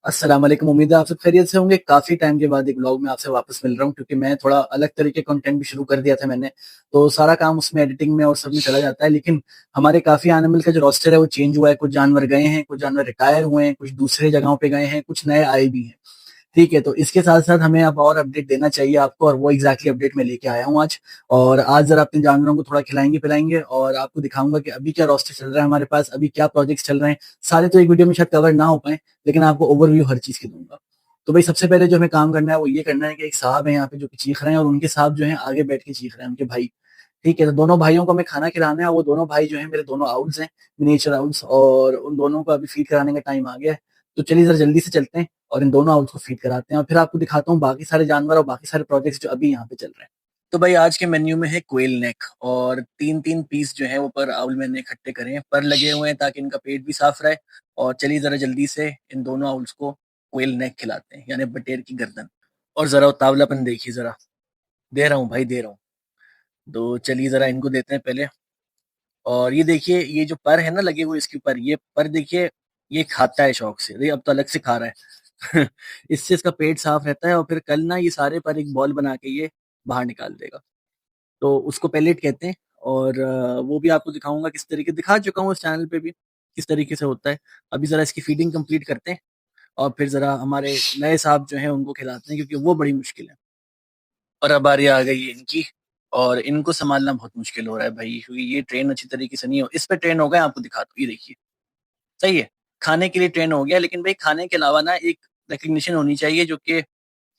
अस्सलाम वालेकुम। उम्मीद है आप सब खैरियत से होंगे। काफ़ी टाइम के बाद एक व्लॉग में आपसे वापस मिल रहा हूँ क्योंकि मैं थोड़ा अलग तरीके कंटेंट भी शुरू कर दिया था मैंने। तो सारा काम उसमें एडिटिंग में और सब में चला जाता है। लेकिन हमारे काफ़ी एनिमल का जो रोस्टर है वो चेंज हुआ है। कुछ जानवर गए हैं, कुछ जानवर रिटायर हुए हैं, कुछ दूसरे जगहों पे गए हैं, कुछ नए आए भी हैं। ठीक है, तो इसके साथ-साथ हमें अब और अपडेट देना चाहिए आपको और वो एग्ज़ैक्टली अपडेट मैं लेके आया हूँ आज। और आज ज़रा अपने जानवरों को थोड़ा खिलाएँगे-पिलाएँगे और आपको दिखाऊँगा कि अभी क्या रोस्टर चल रहा है हमारे पास, अभी क्या प्रोजेक्ट्स चल रहे हैं। सारे तो एक वीडियो में शायद कवर ना हो पाएँ, लेकिन आपको ओवरव्यू हर चीज़ की दूँगा। तो भई सबसे पहले जो हमें काम करना है वो ये करना है कि एक साहब हैं यहाँ पे जो कि चीख रहे हैं और उनके साथ जो हैं आगे बैठ के चीख रहे हैं उनके भाई। ठीक है, तो दोनों भाइयों को हमें खाना खिलाना है और वो दोनों भाई जो हैं मेरे दोनों आउल्स हैं, मिनिएचर आउल्स और उन दोनों को अभी फीड कराने का टाइम आ गया है। तो चलिए ज़रा जल्दी से चलते हैं और इन दोनों आउल्स को फीड कराते हैं और फिर आपको दिखाता हूँ बाकी सारे जानवर और बाकी सारे प्रोजेक्ट्स जो अभी यहाँ पे चल रहे हैं। तो भाई आज के मेन्यू में है क्वेल नेक और 3-3 पीस जो हैं वो पर आउल मैंने इकट्ठे करे हैं, पर लगे हुए हैं ताकि इनका पेट भी साफ रहे। और चलिए ज़रा जल्दी से इन दोनों आउल्स को क्वेल नेक खिलाते हैं, यानी बटेर की गर्दन। और ज़रा उतावलापन देखिए ज़रा, दे रहा हूँ भाई दे रहा हूँ। तो चलिए ज़रा इनको देते हैं पहले। और ये देखिए ये जो पर है ना लगे हुए इसके ऊपर, ये पर देखिए, ये खाता है शौक से। देखिए अब तो अलग से खा रहा है। इससे इसका पेट साफ रहता है और फिर कल ना ये सारे पर एक बॉल बना के ये बाहर निकाल देगा। तो उसको पेलेट कहते हैं और वो भी आपको दिखाऊंगा किस तरीके, दिखा चुका हूँ इस चैनल पे भी किस तरीके से होता है। अभी जरा इसकी फीडिंग कंप्लीट करते हैं और फिर जरा हमारे नए साहब जो हैं उनको खिलाते हैं क्योंकि वो बड़ी मुश्किल है। और अब बारी आ गई है इनकी और इनको संभालना बहुत मुश्किल हो रहा है भाई क्योंकि ये ट्रेन अच्छी तरीके से नहीं हो। इस पे ट्रेन हो गए, आपको दिखाता हूँ, ये देखिए सही है। खाने के लिए ट्रेन हो गया, लेकिन भाई खाने के अलावा ना एक रिकग्निशन होनी चाहिए जो कि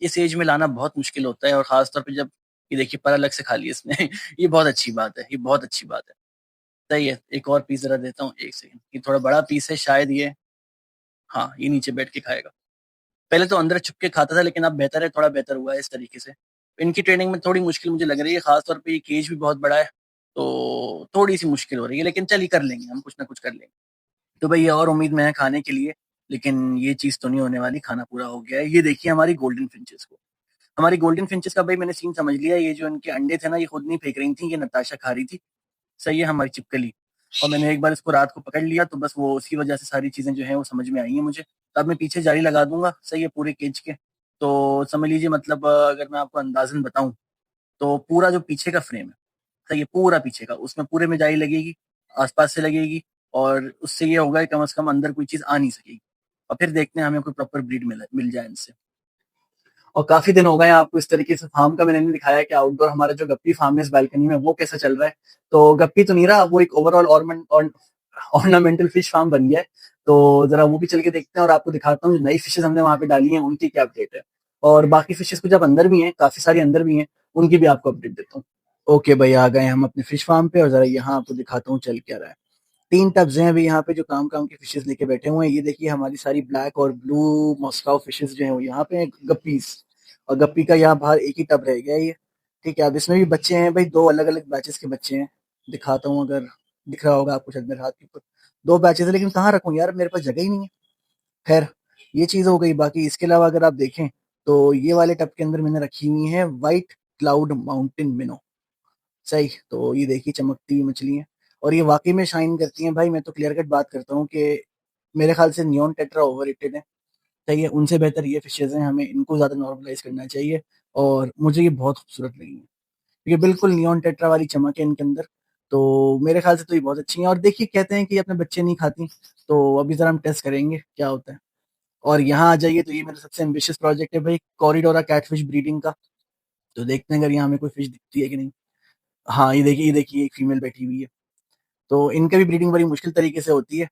इस एज में लाना बहुत मुश्किल होता है और खास तौर पे जब ये देखिए पर अलग से खा लिया इसने। ये बहुत अच्छी बात है, ये बहुत अच्छी बात है। सही है, एक और पीस जरा देता हूँ, एक सेकंड। ये थोड़ा बड़ा पीस है शायद ये, हाँ ये नीचे बैठ के खाएगा। पहले तो अंदर छुप के खाता था लेकिन अब बेहतर है, थोड़ा बेहतर हुआ है इस तरीके से। इनकी ट्रेनिंग में थोड़ी मुश्किल मुझे लग रही है, खास तौर पे ये केज भी बहुत बड़ा है तो थोड़ी सी मुश्किल हो रही है, लेकिन चलिए कर लेंगे, हम कुछ ना कुछ कर लेंगे। तो भाई ये और उम्मीद में है खाने के लिए, लेकिन ये चीज़ तो नहीं होने वाली, खाना पूरा हो गया है। ये देखिए हमारी गोल्डन फिंचेस को, हमारी गोल्डन फिंचेस का भाई मैंने सीन समझ लिया। ये जो इनके अंडे थे ना ये खुद नहीं फेंक रही थी, ये नताशा खा रही थी। सही है, हमारी चिपकली। और मैंने एक बार इसको रात को पकड़ लिया तो बस वो उसकी वजह से सारी चीज़ें जो हैं वो समझ में आई हैं मुझे। तो अब मैं पीछे जाली लगा दूंगा, सही है, पूरे केज के। तो समझ लीजिए मतलब अगर मैं आपको अंदाज़न बताऊं तो पूरा जो पीछे का फ्रेम है, सही है, पूरा पीछे का, उसमें पूरे में जाली लगेगी, आसपास से लगेगी। और उससे ये होगा कि कम से कम अंदर कोई चीज़ आ नहीं सकेगी। और फिर देखते हैं हमें कोई प्रॉपर ब्रीड मिल जाए इनसे। और काफी दिन हो गए हैं आपको इस तरीके से फार्म का मैंने नहीं दिखाया कि आउटडोर हमारा जो गप्पी फार्म है इस बालकनी में वो कैसा चल रहा है। तो गप्पी तो नहीं रहा, वो एक ओवरऑल ऑर्नामेंटल फिश फार्म बन गया है। तो जरा वो भी चल के देखते हैं और आपको दिखाता हूँ जो नई फिशेज हमने वहां पे डाली हैं उनकी क्या अपडेट है। और बाकी फिशेज कुछ अब अंदर भी हैं, काफी सारी अंदर भी हैं, उनकी भी आपको अपडेट देता हूँ। ओके भाई, आ गए हम अपने फिश फार्म पे और जरा यहाँ आपको दिखाता हूँ चल क्या रहा है। 3 टब्स हैं अभी यहाँ पे जो काम-काम की फिशेज़ लेके बैठे हुए हैं। ये देखिए हमारी सारी ब्लैक और ब्लू मस्काओ फिशेज़ जो हैं वो यहाँ पे हैं, गप्पीज़। और गप्पी का यहाँ बाहर एक ही टब रह गया है ये। ठीक है, अब इसमें भी बच्चे हैं भाई, 2 अलग-अलग बैचेज़ के बच्चे हैं। दिखाता हूँ अगर दिख रहा होगा आपको शायद मेरे हाथ के ऊपर। 2 बैचेज़ हैं लेकिन कहाँ रखूँ यार, मेरे पास जगह ही नहीं है। खैर, ये चीज़ हो गई। बाकी इसके अलावा अगर आप देखें तो ये वाले टब के अंदर मैंने रखी हुई हैं व्हाइट क्लाउड माउंटेन मिनो। सही, तो ये देखिए चमकती हुई मछली है और ये वाकई में शाइन करती हैं भाई। मैं तो क्लियर कट बात करता हूँ कि मेरे ख्याल से नियॉन टेट्रा ओवररेटेड है। सही है, उनसे बेहतर ये फिशेज हैं, हमें इनको ज़्यादा नॉर्मलाइज करना चाहिए। और मुझे ये बहुत खूबसूरत लगी है, ये बिल्कुल नियॉन टेट्रा वाली चमक है इनके अंदर। तो मेरे ख्याल से तो ये बहुत अच्छी हैं और देखिए कहते हैं कि ये अपने बच्चे नहीं खाती, तो अभी ज़रा हम टेस्ट करेंगे क्या होता है। और यहाँ आ जाइए तो ये मेरा सबसे एम्बिशियस प्रोजेक्ट है भाई, कॉरिडोरा कैटफिश ब्रीडिंग का। तो देखते हैं अगर यहाँ हमें कोई फिश दिखती है कि नहीं। हाँ, ये देखिए एक फीमेल बैठी हुई है। तो इनका भी ब्रीडिंग बड़ी मुश्किल तरीके से होती है।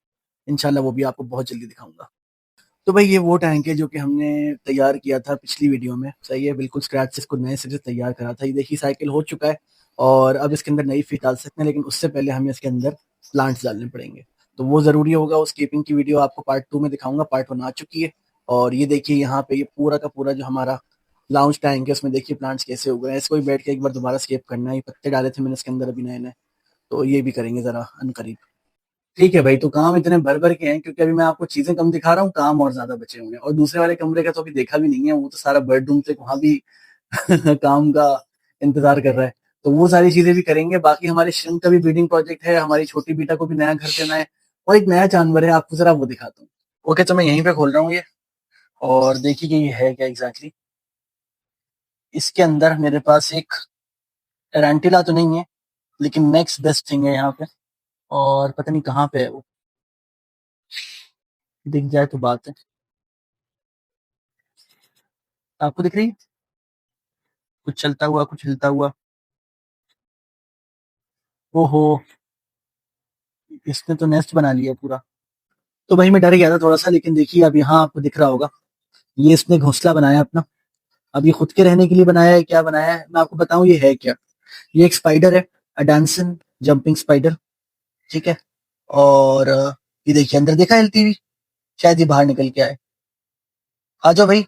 इंशाल्लाह वो भी आपको बहुत जल्दी दिखाऊँगा। तो भाई ये वो टैंक है जो कि हमने तैयार किया था पिछली वीडियो में, सही है, बिल्कुल स्क्रैच से इसको नए सिरे से तैयार करा था। ये देखिए साइकिल हो चुका है और अब इसके अंदर नई फिश डाल सकते हैं, लेकिन उससे पहले हमें इसके अंदर प्लांट्स डालने पड़ेंगे। तो वो ज़रूरी होगा, उस कीपिंग की वीडियो आपको पार्ट 2 में दिखाऊँगा, पार्ट 1 आ चुकी है। और ये देखिए यहाँ पे ये पूरा का पूरा जो हमारा लाउंज टैंक है उसमें देखिए प्लांट्स कैसे उग रहे हैं। इसको भी बैठ के एक बार दोबारा स्केप करना है। ये पत्ते डाले थे मैंने इसके अंदर अभी नए-नए, तो ये भी करेंगे ज़रा अनकरीब। ठीक है भाई, तो काम इतने भर-भर के हैं क्योंकि अभी मैं आपको चीज़ें कम दिखा रहा हूँ, काम और ज़्यादा बचे हुए हैं। और दूसरे वाले कमरे का तो अभी देखा भी नहीं है, वो तो सारा बेडरूम तक वहाँ भी काम का इंतज़ार कर रहा है। तो वो सारी चीज़ें भी करेंगे। बाकी हमारे श्रिम्प का भी ब्रीडिंग प्रोजेक्ट है, हमारी छोटी बीटा को भी नया घर देना है और एक नया जानवर है, आपको ज़रा वो दिखाता हूँ। ओके, तो मैं यहीं पे खोल रहा हूँ ये। और देखिए कि ये है क्या एग्जैक्टली। इसके अंदर मेरे पास एक टैरेंटुला तो नहीं है, लेकिन नेक्स्ट बेस्ट थिंग है यहाँ पे। और पता नहीं कहाँ पे है वो, दिख जाए तो बात है। आपको दिख रही है कुछ चलता हुआ, कुछ हिलता हुआ? ओहो, इसने तो नेस्ट बना लिया पूरा। तो भाई मैं डर गया था थोड़ा सा, लेकिन देखिए अब यहाँ आपको दिख रहा होगा, ये इसने घोंसला बनाया अपना। अब ये खुद के रहने के लिए बनाया है, क्या बनाया है मैं आपको बताऊं ये है क्या। ये एक स्पाइडर है, अडांसन जंपिंग स्पाइडर, ठीक है। और ये देखिए अंदर देखा हिलती हुई, शायद ये बाहर निकल के आए। आ जाओ भाई।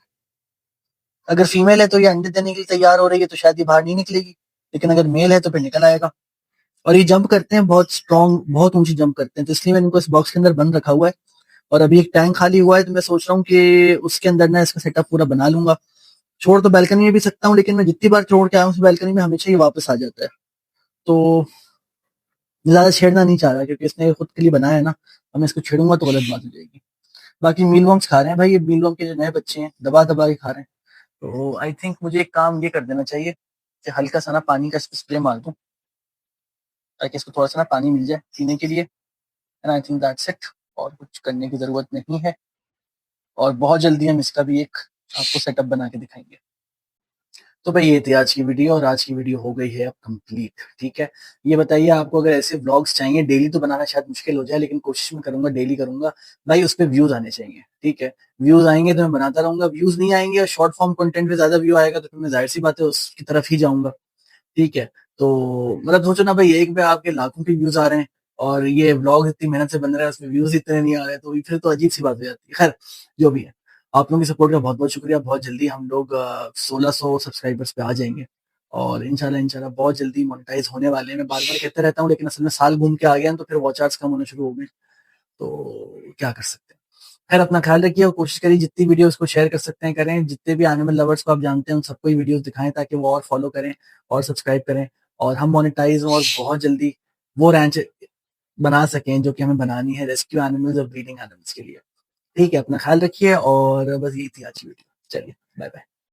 अगर फीमेल है तो ये अंडे देने के लिए तैयार हो रही है, तो शायद ये बाहर नहीं निकलेगी, लेकिन अगर मेल है तो फिर निकल आएगा। और ये जंप करते हैं बहुत स्ट्रॉन्ग, बहुत ऊंची जंप करते हैं, तो इसलिए मैंने इनको इस बॉक्स के अंदर बंद रखा हुआ है। और अभी एक टैंक खाली हुआ है, तो मैं सोच रहा हूँ कि उसके अंदर ना इसका सेटअप पूरा बना लूंगा। छोड़ तो बैल्कनी में भी सकता हूँ, लेकिन मैं जितनी बार छोड़ के आया हूँ उस बैल्कनी में हमेशा ही वापस आ जाता है। तो ज्यादा छेड़ना नहीं चाह रहा, क्योंकि इसने खुद के लिए बनाया है ना। अब मैं इसको छेड़ूंगा तो गलत बात हो जाएगी। बाकी मील वॉर्म्स खा रहे हैं भाई, ये मील वॉर्म के जो नए बच्चे हैं दबा दबा के खा रहे हैं। तो आई थिंक मुझे एक काम ये कर देना चाहिए कि हल्का सा ना पानी का स्प्रे मार दूं, ताकि इसको थोड़ा सा ना पानी मिल जाए पीने के लिए। And I think that's it, और कुछ करने की जरूरत नहीं है। और बहुत जल्दी हम इसका भी एक आपको सेटअप बना के दिखाएंगे। तो भाई ये थी आज की वीडियो, और आज की वीडियो हो गई है अब कंप्लीट, ठीक है। ये बताइए आपको अगर ऐसे व्लॉग्स चाहिए, डेली तो बनाना शायद मुश्किल हो जाए, लेकिन कोशिश में करूंगा डेली करूंगा। भाई उस पर व्यूज आने चाहिए, ठीक है। व्यूज आएंगे तो मैं बनाता रहूंगा, व्यूज नहीं आएंगे और शॉर्ट फॉर्म कंटेंट पे ज्यादा व्यू आएगा तो फिर मैं जाहिर सी बात है उसकी तरफ ही जाऊंगा, ठीक है। तो मतलब सोचो ना भाई, एक पे आपके लाखों के व्यूज आ रहे हैं और ये व्लॉग इतनी मेहनत से बन रहा है, उसमें व्यूज इतने नहीं आ रहे, तो फिर तो अजीब सी बात हो जाती है। खैर, जो भी है, आप लोगों की सपोर्ट का बहुत बहुत शुक्रिया। बहुत जल्दी हम लोग 1600 सब्सक्राइबर्स पे आ जाएंगे, और इंशाल्लाह इंशाल्लाह बहुत जल्दी मोनेटाइज होने वाले हैं। मैं बार बार कहते रहता हूँ, लेकिन असल में साल घूम के आ गया तो फिर वॉच आवर्स कम होने शुरू हो गए, तो क्या कर सकते हैं। खैर, अपना ख्याल रखिए और कोशिश करिए जितनी वीडियोस को शेयर कर सकते हैं करें। जितने भी एनिमल लवर्स को आप जानते हैं उन सबको ही वीडियोस दिखाएं, ताकि वो और फॉलो करें और सब्सक्राइब करें, और हम मोनेटाइज और बहुत जल्दी वो रैंच बना सकें जो कि हमें बनानी है, रेस्क्यू एनिमल्स और ब्रीडिंग एनिमल्स के लिए। ठीक है, अपना ख्याल रखिए, और बस यही थी आज की वीडियो। चलिए, बाय बाय।